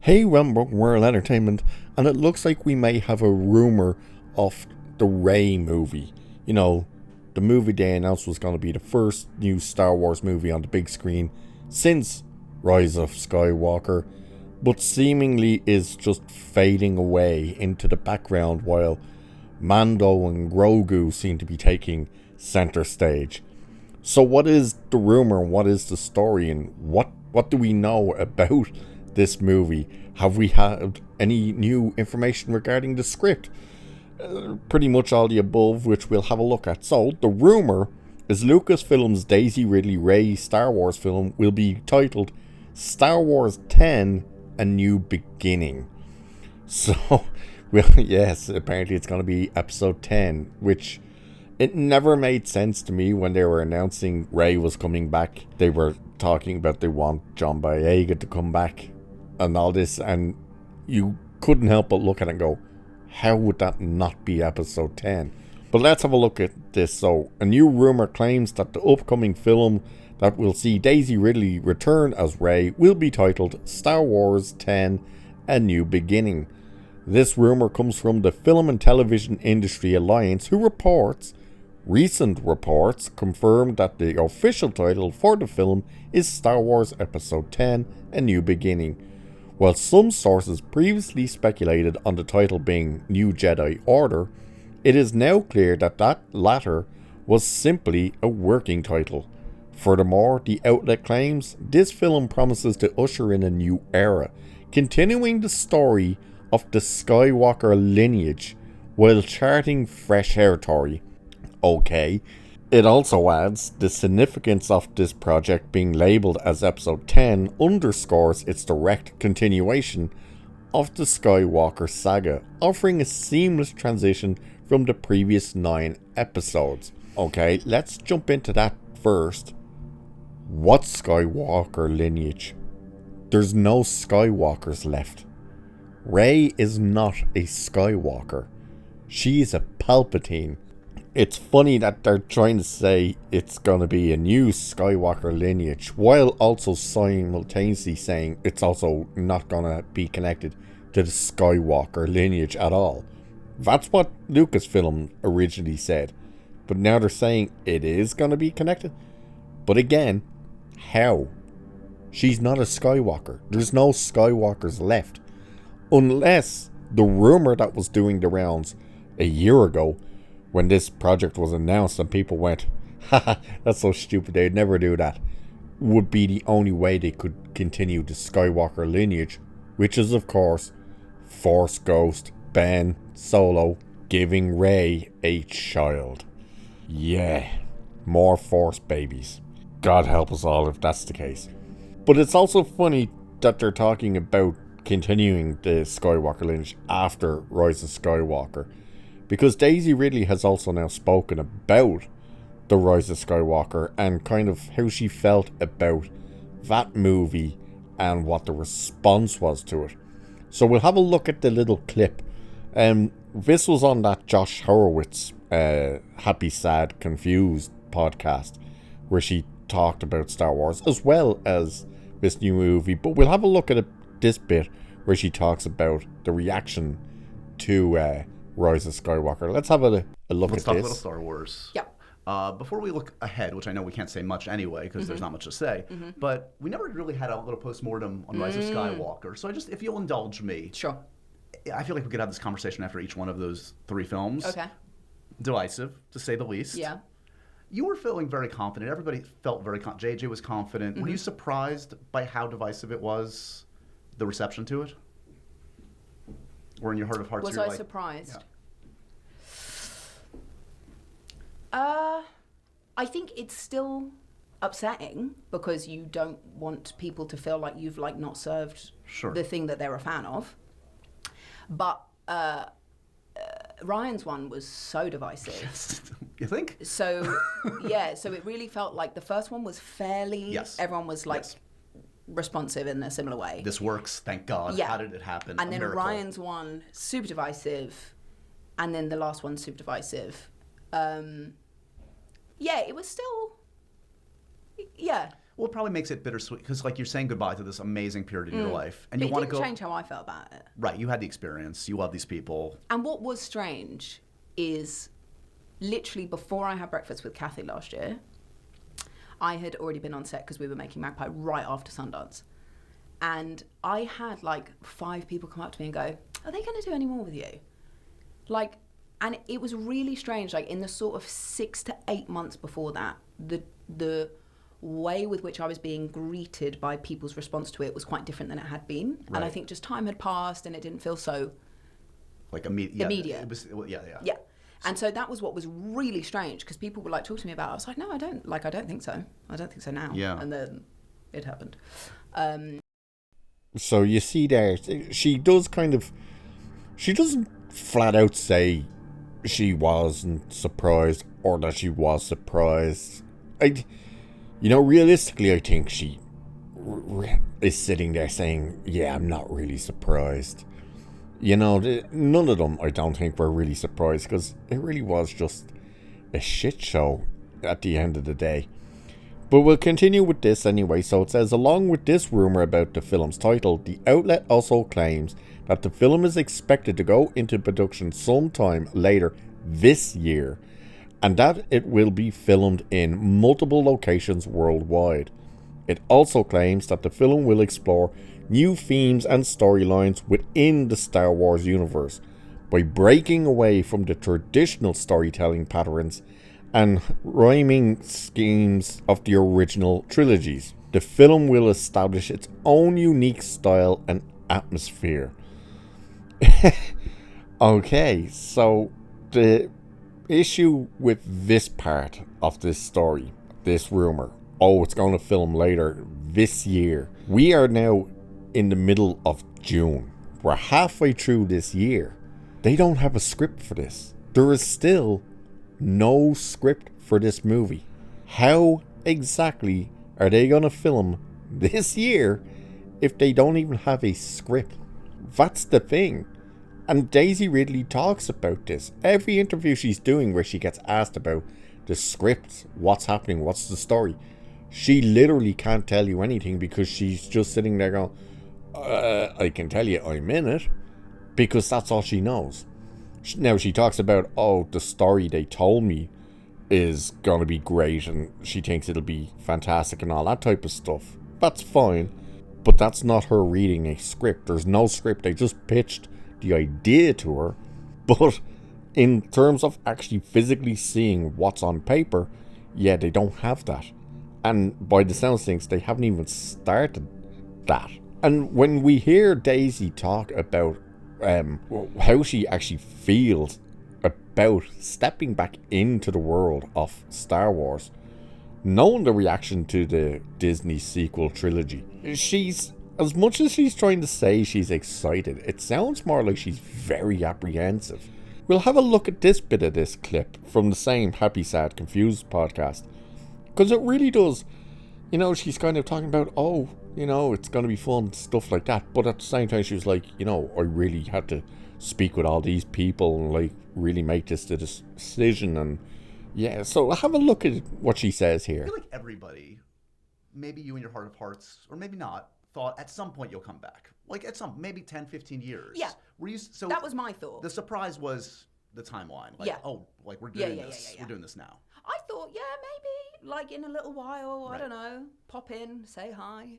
Hey, World Entertainment, and it looks like we may have a rumour of the Rey movie. You know, the movie they announced was going to be the first new Star Wars movie on the big screen since Rise of Skywalker, but seemingly is just fading away into the background while Mando and Grogu seem to be taking centre stage. So what is the rumour, what is the story, and what do we know about this movie? Have we had any new information regarding the script? Pretty much all the above, which we'll have a look at. So, the rumour is Lucasfilm's Daisy Ridley Rey Star Wars film will be titled Star Wars 10 A New Beginning. So, well, yes, apparently it's going to be episode 10, which it never made sense to me when they were announcing Rey was coming back. They were talking about they want John Boyega to come back and all this, and you couldn't help but look at it and go, how would that not be episode 10? But let's have a look at this. So, a new rumour claims that the upcoming film that will see Daisy Ridley return as Rey will be titled Star Wars 10 A New Beginning. This rumour comes from the Film and Television Industry Alliance, who reports recent reports confirmed that the official title for the film is Star Wars Episode 10 A New Beginning. While some sources previously speculated on the title being New Jedi Order, it is now clear that that latter was simply a working title. Furthermore, the outlet claims this film promises to usher in a new era, continuing the story of the Skywalker lineage while charting fresh territory. Okay. It also adds the significance of this project being labelled as Episode 10 underscores its direct continuation of the Skywalker saga, offering a seamless transition from the previous 9 episodes. Okay, let's jump into that first. What Skywalker lineage? There's no Skywalkers left. Rey is not a Skywalker. She's a Palpatine. It's funny that they're trying to say it's going to be a new Skywalker lineage, while also simultaneously saying it's also not going to be connected to the Skywalker lineage at all. That's what Lucasfilm originally said, but now they're saying it is going to be connected. But again, how? She's not a Skywalker. There's no Skywalkers left. Unless the rumour that was doing the rounds a year ago, when this project was announced and people went, haha, that's so stupid, they'd never do that, would be the only way they could continue the Skywalker lineage, which is, of course, Force Ghost Ben Solo giving Rey a child. Yeah, more Force babies. God help us all if that's the case. But it's also funny that they're talking about continuing the Skywalker lineage after Rise of Skywalker, because Daisy Ridley has also now spoken about the Rise of Skywalker and kind of how she felt about that movie and what the response was to it. So we'll have a look at the little clip. This was on that Josh Horowitz Happy, Sad, Confused podcast, where she talked about Star Wars as well as this new movie. But we'll have a look at this bit where she talks about the reaction to Rise of Skywalker. Let's have a look at this. Let's talk a little Star Wars. Yep. Before we look ahead, which I know we can't say much anyway because there's not much to say, but we never really had a little postmortem on Rise of Skywalker. So if you'll indulge me, Sure. I feel like we could have this conversation after each one of those 3 films. Okay. Divisive, to say the least. Yeah. You were feeling very confident. Everybody felt very confident. JJ was confident. Were you surprised by how divisive it was, the reception to it? Or in your heart of hearts, Was you're I like, surprised? Yeah. I think it's still upsetting because you don't want people to feel like you've not served Sure. the thing that they're a fan of. But Ryan's one was so divisive. You think? So yeah, so it really felt like the first one was fairly. Yes. Everyone was Yes. responsive in a similar way. This works, thank God. Yeah. How did it happen? And A then miracle. Ryan's one, super divisive. And then the last one, super divisive. Yeah, it was still... Yeah. Well, it probably makes it bittersweet because, like, you're saying goodbye to this amazing period in your life, and But you it want to didn't go. change how I felt about it. Right, you had the experience. You love these people. And what was strange is literally before I had breakfast with Kathy last year, I had already been on set because we were making Magpie right after Sundance. And I had like 5 people come up to me and go, are they going to do any more with you? Like, and it was really strange. Like in the sort of 6 to 8 months before that, the way with which I was being greeted by people's response to it was quite different than it had been. Right. And I think just time had passed and it didn't feel so Like immediate. immediate. It was, yeah. Yeah. And so that was what was really strange because people would like talk to me about it. I was like, no, I don't think so. I don't think so now. Yeah. And then it happened. So you see there, she doesn't flat out say she wasn't surprised or that she was surprised. Realistically, I think she is sitting there saying, yeah, I'm not really surprised. None of them, I don't think, were really surprised because it really was just a shit show at the end of the day. But we'll continue with this anyway. So it says, along with this rumour about the film's title, the outlet also claims that the film is expected to go into production sometime later this year, and that it will be filmed in multiple locations worldwide. It also claims that the film will explore new themes and storylines within the Star Wars universe by breaking away from the traditional storytelling patterns and rhyming schemes of the original trilogies. The film will establish its own unique style and atmosphere. Okay, so the issue with this part of this story, this rumor, it's going to film later this year. We are now in the middle of June. We're halfway through this year. They don't have a script for this. There is still no script for this movie. How exactly are they going to film this year if they don't even have a script? That's the thing. And Daisy Ridley talks about this. Every interview she's doing where she gets asked about the script, what's happening, what's the story, she literally can't tell you anything because she's just sitting there going, I can tell you I'm in it, because that's all she knows. Now she talks about, the story they told me is going to be great and she thinks it'll be fantastic and all that type of stuff. That's fine, but that's not her reading a script. There's no script. They just pitched the idea to her, but in terms of actually physically seeing what's on paper, yeah, they don't have that. And by the sound of things, they haven't even started that. And when we hear Daisy talk about how she actually feels about stepping back into the world of Star Wars, knowing the reaction to the Disney sequel trilogy, she's, as much as she's trying to say she's excited, it sounds more like she's very apprehensive. We'll have a look at this bit of this clip from the same Happy Sad Confused podcast, because it really does, she's kind of talking about, it's going to be fun, stuff like that. But at the same time, she was like, I really had to speak with all these people and, like, really make this decision. And, yeah, so have a look at what she says here. I feel like everybody, maybe you in your heart of hearts, or maybe not, thought at some point you'll come back. Like, at some, maybe 10, 15 years. Yeah. So that was my thought. The surprise was the timeline. Like, yeah. We're doing this. We're doing this now. I thought, maybe, like, in a little while, Right. I don't know, pop in, say hi,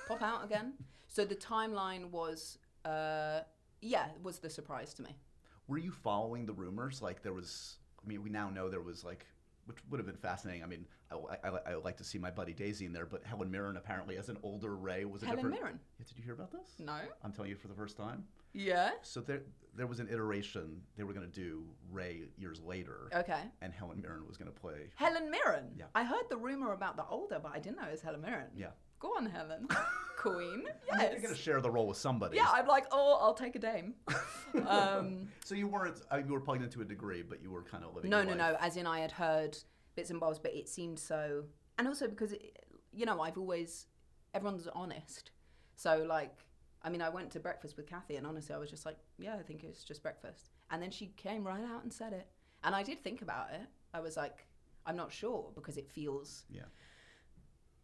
pop out again. So the timeline was, was the surprise to me. Were you following the rumors? Like, there was, we now know there was, like, which would have been fascinating. I mean, I would like to see my buddy Daisy in there, but Helen Mirren apparently as an older Rey was a Helen different... Mirren? Yeah, did you hear about this? No. I'm telling you for the first time. Yeah. So there was an iteration they were going to do Rey years later. Okay. And Helen Mirren was going to play... Helen Mirren? Yeah. I heard the rumor about the older, but I didn't know it was Helen Mirren. Yeah. Go on, Helen. Queen. I mean, Yes. you're going to share the role with somebody. Yeah, I'm like, I'll take a dame. So you weren't... you were plugged into a degree, but you were kind of living No, your no, life. no. As in, I had heard bits and bobs, but it seemed so... And also because, I've always... Everyone's honest. So, like... I mean, I went to breakfast with Kathy, and honestly, I was just like, yeah, I think it's just breakfast. And then she came right out and said it. And I did think about it. I was like, I'm not sure, because it feels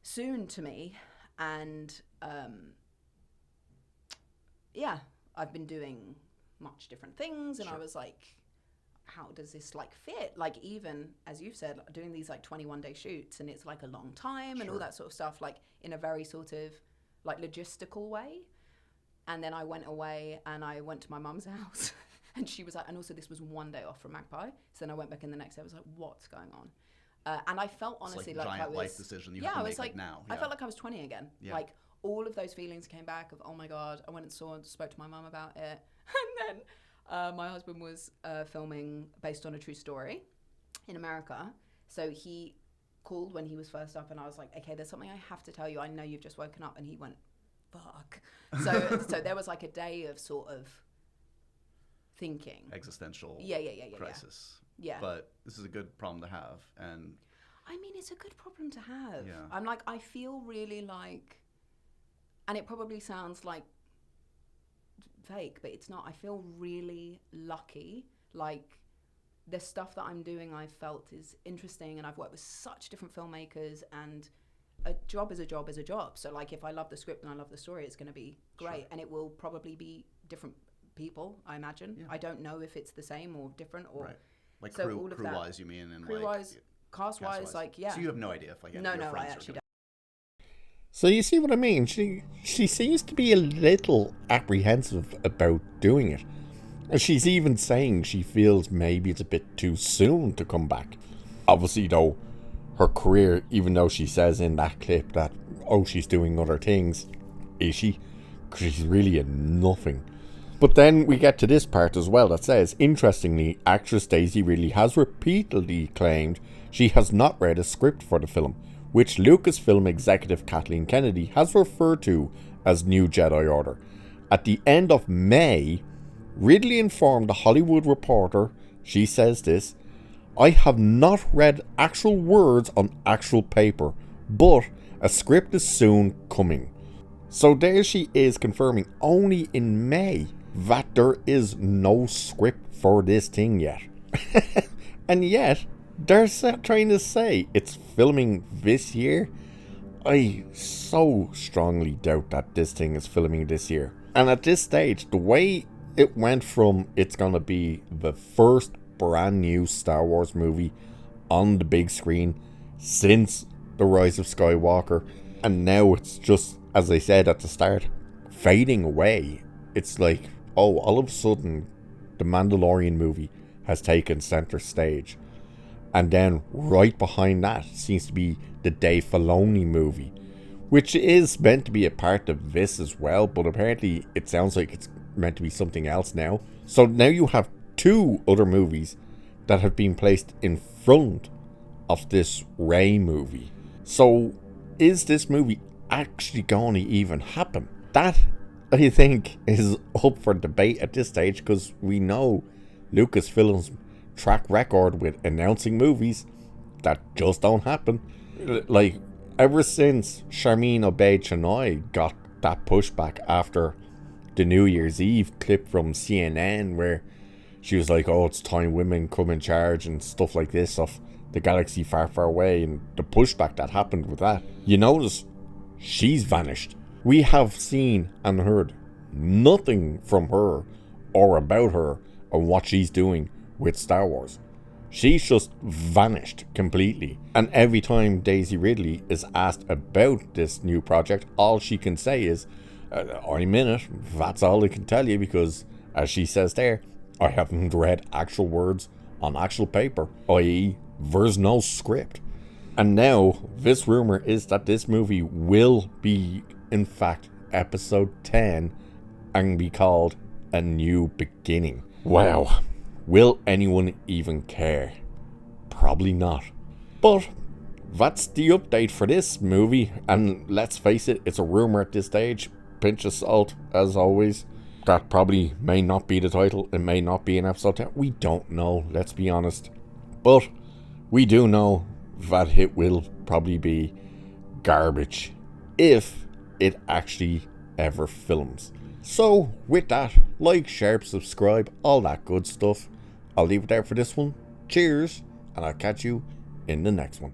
soon to me. And yeah, I've been doing much different things, and I was like, how does this like fit? Like, even as you've said, doing these like 21-day shoots, and it's like a long time and all that sort of stuff, like in a very sort of like logistical way. And then I went away and I went to my mum's house and she was like, and also this was one day off from Magpie. So then I went back in the next day. I was like, what's going on? And I felt honestly like giant I was, life decision you have to I make was like, now. I felt like I was 20 again. Yeah. Like all of those feelings came back of, oh my God, I went and spoke to my mum about it. And then my husband was filming based on a true story in America. So he called when he was first up and I was like, okay, there's something I have to tell you. I know you've just woken up. And he went, fuck. So there was like a day of sort of thinking. Existential crisis. Yeah. But this is a good problem to have. And I mean, it's a good problem to have. Yeah. I'm like, I feel really like, and it probably sounds like fake, but it's not. I feel really lucky. Like the stuff that I'm doing, I felt is interesting, and I've worked with such different filmmakers, and a job is a job is a job. So like if I love the script and I love the story, it's going to be great. And it will probably be different people, I imagine. I don't know if it's the same or different or like so crew wise, you mean, and crew wise, cast wise, like So you have no idea if like no, I actually don't. So you see what I mean? She seems to be a little apprehensive about doing it. And she's even saying she feels maybe it's a bit too soon to come back. Obviously, though, her career, even though she says in that clip that, oh, she's doing other things, is she? Because she's really a nothing. But then we get to this part as well that says, interestingly, actress Daisy Ridley has repeatedly claimed she has not read a script for the film, which Lucasfilm executive Kathleen Kennedy has referred to as New Jedi Order. At the end of May, Ridley informed The Hollywood Reporter, she says this, I have not read actual words on actual paper, but a script is soon coming. So there she is confirming only in May that there is no script for this thing yet. And yet, they're trying to say it's filming this year. I so strongly doubt that this thing is filming this year. And at this stage, the way it went from it's going to be the first brand new Star Wars movie on the big screen since The Rise of Skywalker, and now it's just, as I said at the start, fading away. It's like, oh, all of a sudden the Mandalorian movie has taken center stage, and then right behind that seems to be the Dave Filoni movie, which is meant to be a part of this as well, but apparently it sounds like it's meant to be something else now. So now you have two other movies that have been placed in front of this Rey movie. So is this movie actually going to even happen? That, I think, is up for debate at this stage, because we know Lucasfilm's track record with announcing movies that just don't happen. Like, ever since Charmin Obaid-Chinoy got that pushback after the New Year's Eve clip from CNN where she was like, oh, it's time women come in charge and stuff like this of the galaxy far, far away, and the pushback that happened with that, you notice she's vanished. We have seen and heard nothing from her or about her or what she's doing with Star Wars. She's just vanished completely. And every time Daisy Ridley is asked about this new project, all she can say is, I'm in it. That's all I can tell you, because, as she says there, I haven't read actual words on actual paper, i.e. there's no script. And now, this rumour is that this movie will be, in fact, episode 10 and be called A New Beginning. Wow. Will anyone even care? Probably not. But that's the update for this movie, and let's face it, it's a rumour at this stage. Pinch of salt, as always. That probably may not be the title, it may not be an episode 10. We don't know, let's be honest. But we do know that it will probably be garbage if it actually ever films. So with that, like, share, subscribe, all that good stuff. I'll leave it there for this one. Cheers, and I'll catch you in the next one.